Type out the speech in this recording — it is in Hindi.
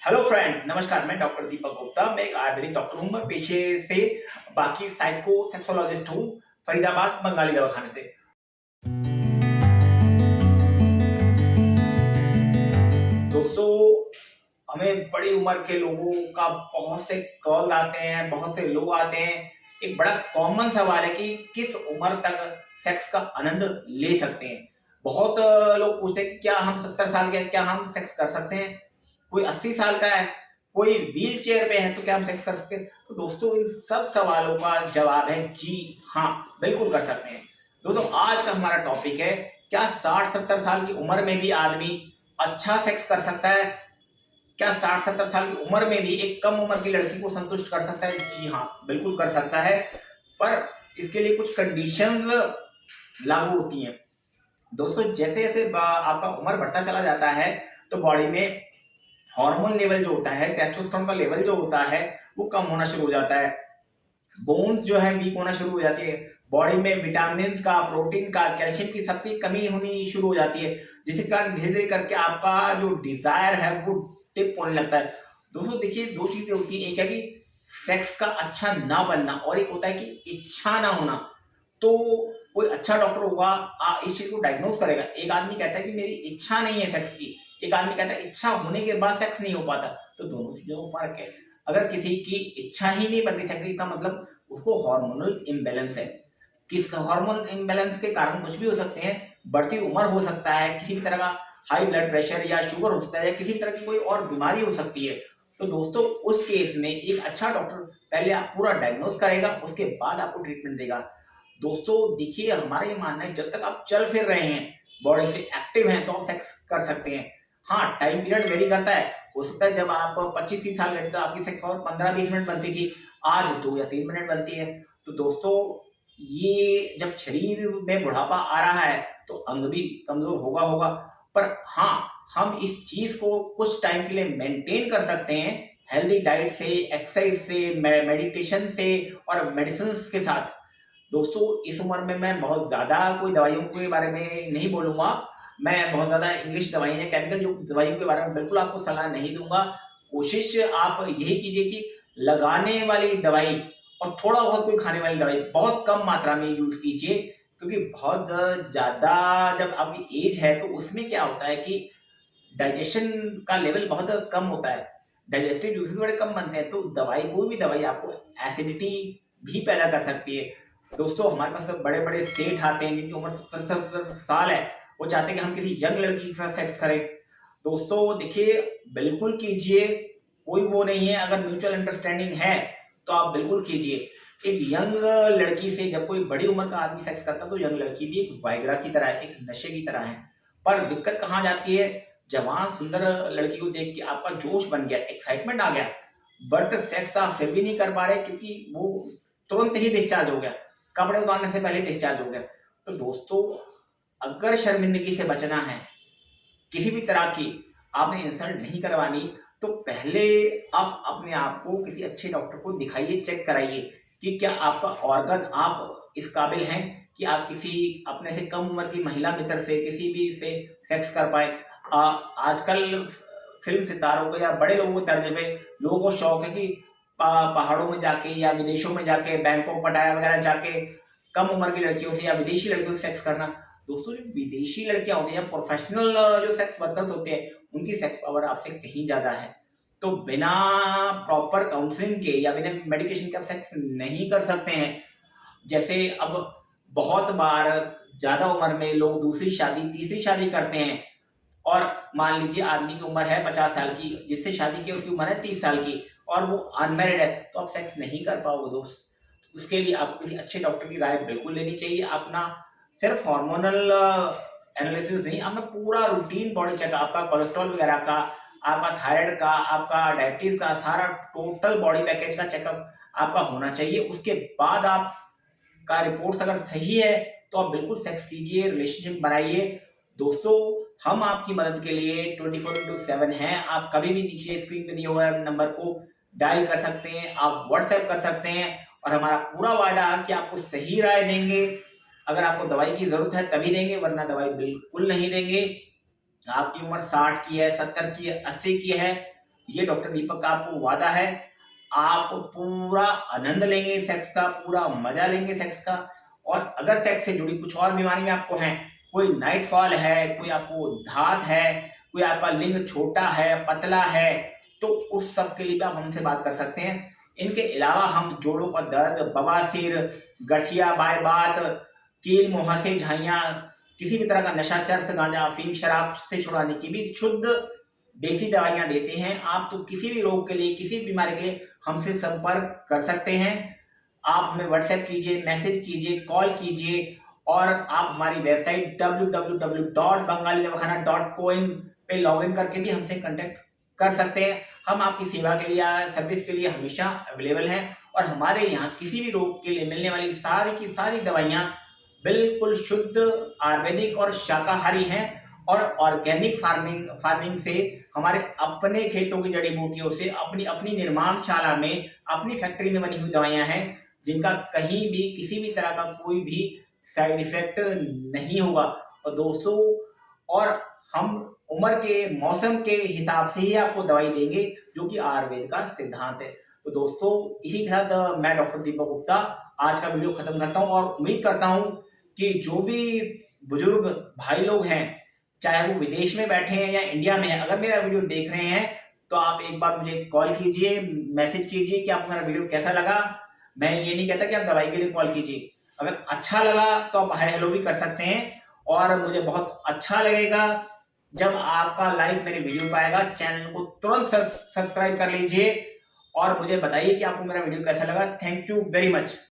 हेलो फ्रेंड, नमस्कार। मैं डॉक्टर दीपक गुप्ता। मैं एक आयुर्वेदिक डॉक्टर हूँ। मैं पेशे से बाकी साइको सेक्सोलॉजिस्ट हूँ, फरीदाबाद बंगाली दवाखाने से। दोस्तों, हमें बड़ी उम्र के लोगों का बहुत से कॉल आते हैं, बहुत से लोग आते हैं। एक बड़ा कॉमन सवाल है कि किस उम्र तक सेक्स का आनंद ले सकते हैं। बहुत लोग पूछते हैं कि क्या हम 70 साल के हैं, क्या हम सेक्स कर सकते हैं? कोई 80 साल का है, कोई व्हील चेयर पे है, तो क्या हम सेक्स कर सकते हैं? तो दोस्तों, इन सब सवालों का जवाब है जी हाँ, बिल्कुल कर सकते हैं। दोस्तों, आज का हमारा टॉपिक है, क्या 60-70 साल की उम्र में भी आदमी अच्छा सेक्स कर सकता है? क्या 60-70 साल की उम्र में भी एक कम उम्र की लड़की को संतुष्ट कर सकता है? जी हाँ, बिल्कुल कर सकता है। पर इसके लिए कुछ कंडीशंस लागू होती हैं। दोस्तों, जैसे जैसे आपका उम्र बढ़ता चला जाता है, तो बॉडी में हार्मोन लेवल जो होता है, टेस्टोस्टेरोन का लेवल जो होता है, वो कम होना शुरू हो जाता है। बोन्स जो है वीक होना शुरू हो जाती है। बॉडी में विटामिन का, प्रोटीन का, कैल्शियम की सबकी कमी होनी शुरू हो जाती है, जिसके कारण धीरे धीरे करके आपका जो डिजायर है वो टिप होने लगता है। दोस्तों देखिए, दो चीजें होती है, एक है कि सेक्स का अच्छा ना बनना, और एक होता है कि इच्छा ना होना। तो कोई अच्छा डॉक्टर होगा, इस चीज को डायग्नोज करेगा। एक आदमी कहता है कि मेरी इच्छा नहीं है सेक्स की, एक आदमी कहता है इच्छा होने के बाद सेक्स नहीं हो पाता। तो दोनों चीजों में फर्क है। अगर किसी की इच्छा ही नहीं बन रही सेक्स की, का मतलब उसको हार्मोनल इम्बैलेंस है। किस हार्मोन इम्बैलेंस के कारण कुछ भी हो सकते हैं। बढ़ती उम्र हो सकता है, किसी भी तरह का हाई ब्लड प्रेशर या शुगर हो सकता है, या किसी भी तरह की कोई और बीमारी हो सकती है। तो दोस्तों, उस केस में एक अच्छा डॉक्टर पहले आप पूरा डायग्नोज करेगा, उसके बाद आपको ट्रीटमेंट देगा। दोस्तों देखिए, हमारा ये मानना है, जब तक आप चल फिर रहे हैं, बॉडी से एक्टिव हैं, तो आप सेक्स कर सकते हैं। हाँ, टाइम पीरियड वेरी करता है। हो सकता है जब आप 25-30 साल के थे तो आपकी सेक्स पावर 15-20 मिनट बनती थी, आज 2 या 3 मिनट बनती है। तो दोस्तों, ये जब शरीर में बुढ़ापा आ रहा है, तो अंग भी कमजोर होगा होगा। पर हाँ, हम इस चीज को कुछ टाइम के लिए मेंटेन कर सकते हैं, हेल्दी डाइट से, एक्सरसाइज से, मेडिटेशन से और मेडिसिन के साथ। दोस्तों, इस उम्र में मैं बहुत ज़्यादा कोई दवाइयों के बारे में नहीं बोलूँगा। मैं बहुत ज़्यादा इंग्लिश दवाई या केमिकल जो दवाइयों के बारे में बिल्कुल आपको सलाह नहीं दूँगा। कोशिश आप यही कीजिए कि लगाने वाली दवाई और थोड़ा बहुत कोई खाने वाली दवाई बहुत कम मात्रा में यूज़ कीजिए। क्योंकि बहुत ज़्यादा जब आपकी एज है, तो उसमें क्या होता है कि डाइजेशन का लेवल बहुत कम होता है। डाइजेस्टिव जूसेस बड़े कम बनते हैं, तो दवाई, कोई भी दवाई आपको एसिडिटी भी पैदा कर सकती है। दोस्तों, हमारे पास बड़े-बड़े सेठ आते हैं जिनकी उम्र 70-70 साल है, वो चाहते हैं कि हम किसी यंग लड़की के साथ सेक्स करें। दोस्तों देखिए, बिल्कुल कीजिए, कोई वो नहीं है, अगर म्यूचुअल अंडरस्टैंडिंग है, तो आप बिल्कुल कीजिए। एक यंग लड़की से जब कोई बड़ी उम्र का आदमी सेक्स करता है, तो यंग लड़की भी एक वाइग्रा की तरह है, एक नशे की तरह है। पर दिक्कत कहाँ जाती है, जवान सुंदर लड़की को देख के आपका जोश बन गया, एक्साइटमेंट आ गया, बट सेक्स आप फिर भी नहीं कर पा रहे, क्योंकि वो तुरंत ही डिस्चार्ज हो गया, कपड़े उतारने से पहले डिस्चार्ज हो गया। तो दोस्तों, अगर शर्मिंदगी से बचना है, किसी भी तरह की आपने इंसल्ट नहीं करवानी, तो पहले आप अपने आप को किसी अच्छे डॉक्टर को दिखाइए, चेक कराइए कि क्या आपका ऑर्गन, आप इस काबिल हैं कि आप किसी अपने से कम उम्र की महिला मित्र से, किसी भी से सेक्स कर पाए। आजकल फिल्म सितारों को या बड़े लोगों के तर्ज पे लोगों को शौक है कि पहाड़ों में जाके या विदेशों में जाके, बैंकॉक, पटाया वगैरह जाके कम उम्र की लड़कियों से या विदेशी लड़कियों से सेक्स करना। दोस्तों, जो विदेशी लड़कियां होती हैं या प्रोफेशनल जो सेक्स वर्कर्स होते हैं, उनकी सेक्स पावर आपसे कहीं ज्यादा है। तो बिना प्रॉपर काउंसलिंग के या बिना मेडिकेशन के आप सेक्स नहीं कर सकते हैं। जैसे अब बहुत बार ज्यादा उम्र में लोग दूसरी शादी, तीसरी शादी करते हैं, और मान लीजिए आदमी की उम्र है 50 साल की, जिससे शादी की उसकी उम्र है 30 साल की, और वो अनमैरिड है, तो आप सेक्स नहीं कर पाओगे दोस्त। उसके लिए आपको किसी अच्छे डॉक्टर की राय बिल्कुल लेनी चाहिए। अपना सिर्फ हार्मोनल एनालिसिस नहीं, अपना पूरा रूटीन बॉडी चेक, आपका कोलेस्ट्रॉल वगैरह का, आपका थायराइड का, आपका डायबिटीज का, सारा टोटल बॉडी पैकेज का चेकअप आपका होना चाहिए। उसके बाद आप का रिपोर्ट्स अगर सही है, तो आप बिल्कुल सेक्स कीजिए, रिलेशनशिप बनाइए। दोस्तों, हम आपकी मदद के लिए 24/7 हैं। आप कभी भी नीचे स्क्रीन पे दिए हुए नंबर को डायल कर सकते हैं, आप व्हाट्सएप कर सकते हैं, और हमारा पूरा वायदा है कि आपको सही राय देंगे। अगर आपको दवाई की जरूरत है तभी देंगे, वरना दवाई बिल्कुल नहीं देंगे। आपकी उम्र 60 की है, 70 की है, 80 की है, ये डॉक्टर दीपक का आपको वादा है। आप पूरा आनंद लेंगे सेक्स का, पूरा मजा लेंगे सेक्स का। और अगर सेक्स से जुड़ी कुछ और बीमारियां आपको हैं, कोई नाइट फॉल है, कोई आपको धात है, कोई आपका लिंग छोटा है, पतला है, तो उस सब के लिए भी आप हमसे बात कर सकते हैं। इनके अलावा हम जोड़ों का दर्द, बवासीर, गठिया, बाय बात, कील, मुहासे, झाइयां, किसी भी तरह का नशा, चरस, गांजा, अफीम, शराब से छुड़ाने की भी शुद्ध देसी दवाइयां देते हैं। आप तो किसी भी रोग के लिए, किसी भी बीमारी के लिए हमसे संपर्क कर सकते हैं। आप हमें व्हाट्सएप कीजिए, मैसेज कीजिए, कॉल कीजिए, और आप हमारी वेबसाइट www.bengalidavakhana.coin पे लॉगिन करके भी हमसे कांटेक्ट कर सकते हैं। हम आपकी सेवा के लिए, सर्विस के लिए हमेशा अवेलेबल हैं। और हमारे यहाँ किसी भी रोग के लिए मिलने वाली सारी की सारी दवाइयाँ बिल्कुल शुद्ध, आयुर्वेदिक और शाकाहारी हैं। और ऑर्गेनिक फार्मिंग से, हमारे अपने खेतों की जड़ी बूटियों से, अपनी अपनी निर्माणशाला में, अपनी फैक्ट्री में बनी हुई दवाइयाँ हैं, जिनका कहीं भी किसी भी तरह का कोई भी साइड इफेक्ट नहीं होगा। और दोस्तों, और हम उम्र के, मौसम के हिसाब से ही आपको दवाई देंगे, जो कि आयुर्वेद का सिद्धांत है। तो दोस्तों, इसी के साथ मैं डॉक्टर दीपक गुप्ता आज का वीडियो खत्म करता हूँ, और उम्मीद करता हूँ कि जो भी बुजुर्ग भाई लोग हैं, चाहे वो विदेश में बैठे हैं या इंडिया में हैं, अगर मेरा वीडियो देख रहे हैं तो आप एक बार मुझे कॉल कीजिए, मैसेज कीजिए कि आपको मेरा वीडियो कैसा लगा। मैं ये नहीं कहता कि आप दवाई के लिए कॉल कीजिए, अगर अच्छा लगा तो आप हाय हेलो भी कर सकते हैं। और मुझे बहुत अच्छा लगेगा जब आपका लाइक मेरे वीडियो पर आएगा। चैनल को तुरंत सब्सक्राइब कर लीजिए और मुझे बताइए कि आपको मेरा वीडियो कैसा लगा। Thank you very much.